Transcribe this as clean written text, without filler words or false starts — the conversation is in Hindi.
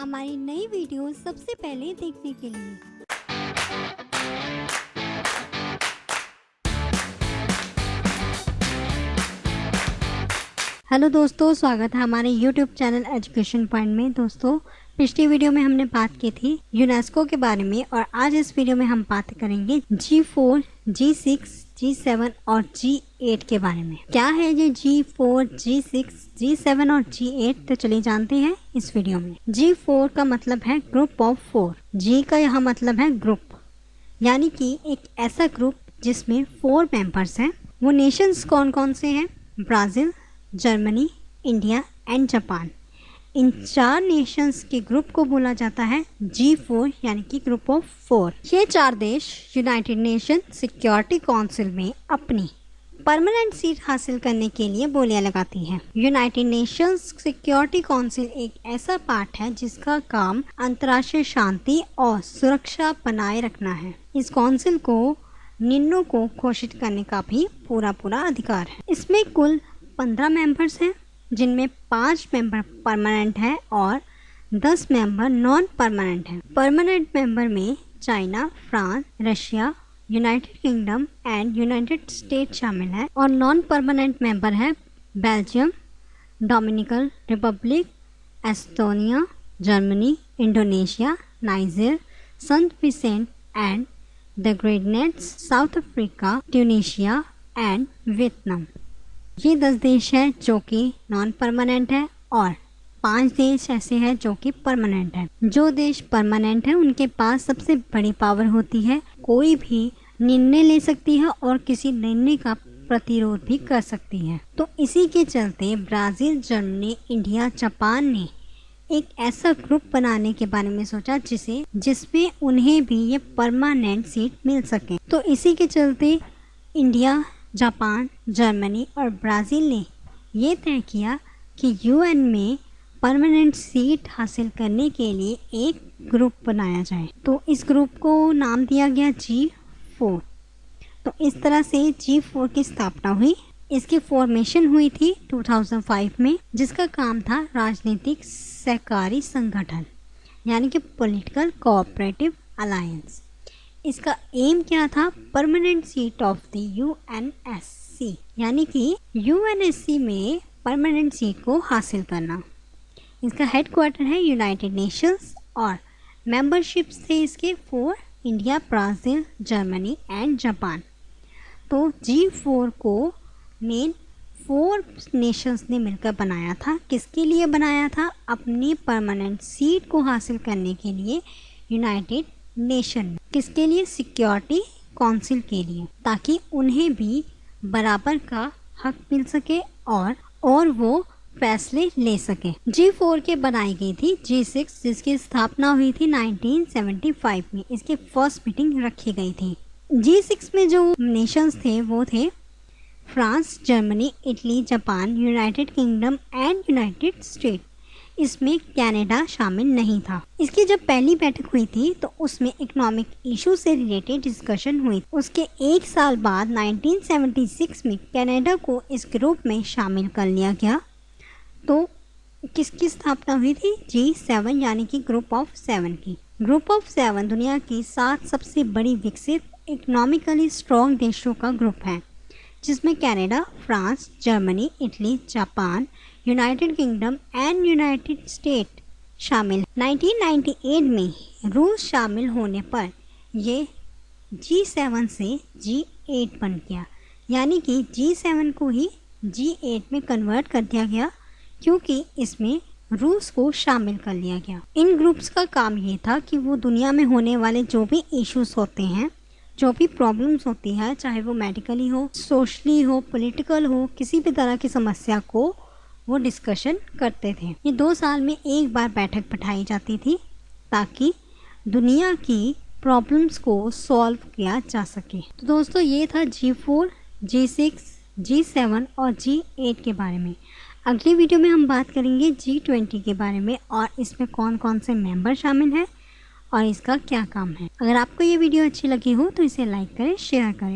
हमारी नई वीडियो सबसे पहले देखने के लिए। हेलो दोस्तों, स्वागत है हमारे YouTube चैनल एजुकेशन पॉइंट में। दोस्तों, पिछली वीडियो में हमने बात की थी यूनेस्को के बारे में और आज इस वीडियो में हम बात करेंगे G4, G6, G7 और G8 के बारे में। क्या है ये G4, G6, G7 और G8? तो चलिए जानते हैं इस वीडियो में। G4 का मतलब है ग्रुप ऑफ 4। G का यहाँ मतलब है ग्रुप, यानी कि एक ऐसा ग्रुप जिसमें 4 मेंबर्स हैं। वो नेशंस कौन कौन से हैं? Brazil, Germany, India and Japan. In 4 Nations के ग्रुप को बोला जाता है G4, यानी कि ग्रुप ऑफ 4। ये 4 देश यूनाइटेड नेशन सिक्योरिटी काउंसिल में अपनी परमानेंट सीट हासिल करने के लिए बोलियां लगाती हैं। यूनाइटेड नेशंस सिक्योरिटी काउंसिल एक ऐसा पार्ट है जिसका काम अंतर्राष्ट्रीय शांति और सुरक्षा बनाए रखना है। इस काउंसिल को निर्णयों को घोषित करने का भी पूरा अधिकार है। इसमें कुल 15 मेंबर्स हैं, जिनमें 5 मेंबर परमानेंट हैं और 10 मेंबर नॉन परमानेंट हैं। परमानेंट मेंबर में China, France, Russia, United Kingdom and United State शामिल है और नॉन परमानेंट मेंबर है Belgium, Dominican Republic, Estonia, Germany, Indonesia, Niger, Saint Vincent and the Grenadines, South Africa, Tunisia and Vietnam. ये 10 देश हैं जो कि नॉन परमानेंट है और 5 देश ऐसे हैं जो कि परमानेंट है। जो देश परमानेंट है उनके पास सबसे बड़ी पावर होती है, कोई भी निर्णय ले सकती है और किसी निर्णय का प्रतिरोध भी कर सकती है। तो इसी के चलते ब्राज़ील, जर्मनी, इंडिया, जापान ने एक ऐसा ग्रुप बनाने के बारे में सोचा जिसमें उन्हें भी ये परमानेंट सीट मिल सके। तो इसी के चलते इंडिया, जापान, जर्मनी और ब्राज़ील ने ये तय किया कि यूएन में परमानेंट सीट हासिल करने के लिए एक ग्रुप बनाया जाए। तो इस ग्रुप को नाम दिया गया G4। तो इस तरह से G4 की स्थापना हुई। इसकी फॉर्मेशन हुई थी 2005 में, जिसका काम था राजनीतिक सहकारी संगठन, यानी कि पॉलिटिकल कोऑपरेटिव अलायंस। इसका एम क्या था? Permanent seat of the UNSC, यानी कि यूएनएससी में परमानेंट सीट को हासिल करना। इसका हेडक्वार्टर है यूनाइटेड नेशंस और मेंबरशिप्स थे इसके 4: India, Brazil, Germany and Japan. तो G4 को मेन 4 नेशंस ने मिलकर बनाया था। किसके लिए बनाया था? अपनी परमानेंट सीट को हासिल करने के लिए यूनाइटेड नेशन। किसके लिए? सिक्योरिटी काउंसिल के लिए, ताकि उन्हें भी बराबर का हक मिल सके और वो फैसले ले सके। G4 के बनाई गई थी G6, जिसकी स्थापना हुई थी 1975 में। इसकी फर्स्ट मीटिंग रखी गई थी। G6 में जो नेशंस थे वो थे France, Germany, Italy, Japan, United Kingdom and United state. इसमें कनाडा शामिल नहीं था। इसकी जब पहली बैठक हुई थी तो उसमें इकोनॉमिक इशू से रिलेटेड डिस्कशन हुई। उसके 1 साल बाद 1976 में कनाडा को इस ग्रुप में शामिल कर लिया गया। तो किसकी स्थापना हुई थी? G7, यानी कि ग्रुप ऑफ 7 की। ग्रुप ऑफ 7 दुनिया की 7 सबसे बड़ी विकसित इकोनॉमिकली स्ट्रॉन्ग देशों का ग्रुप है, जिसमें Canada, France, Germany, Italy, Japan, United Kingdom and United State शामिल। 1998 में रूस शामिल होने पर ये G7 से G8 बन गया, यानी कि G7 को ही G8 में कन्वर्ट कर दिया गया, क्योंकि इसमें रूस को शामिल कर लिया गया। इन ग्रुप्स का काम ये था कि वो दुनिया में होने वाले जो भी इश्यूज होते हैं, जो भी प्रॉब्लम्स होती है, चाहे वो मेडिकली हो, सोशली हो, पॉलिटिकल हो, किसी भी तरह की समस्या को वो डिस्कशन करते थे। ये 2 साल में एक बार बैठक बिठाई जाती थी ताकि दुनिया की प्रॉब्लम्स को सॉल्व किया जा सके। तो दोस्तों, ये था G4, G6, G7 और G8 के बारे में। अगली वीडियो में हम बात करेंगे G20 के बारे में और इसमें कौन कौन से मेंबर शामिल हैं और इसका क्या काम है। अगर आपको ये वीडियो अच्छी लगी हो तो इसे लाइक करें, शेयर करें।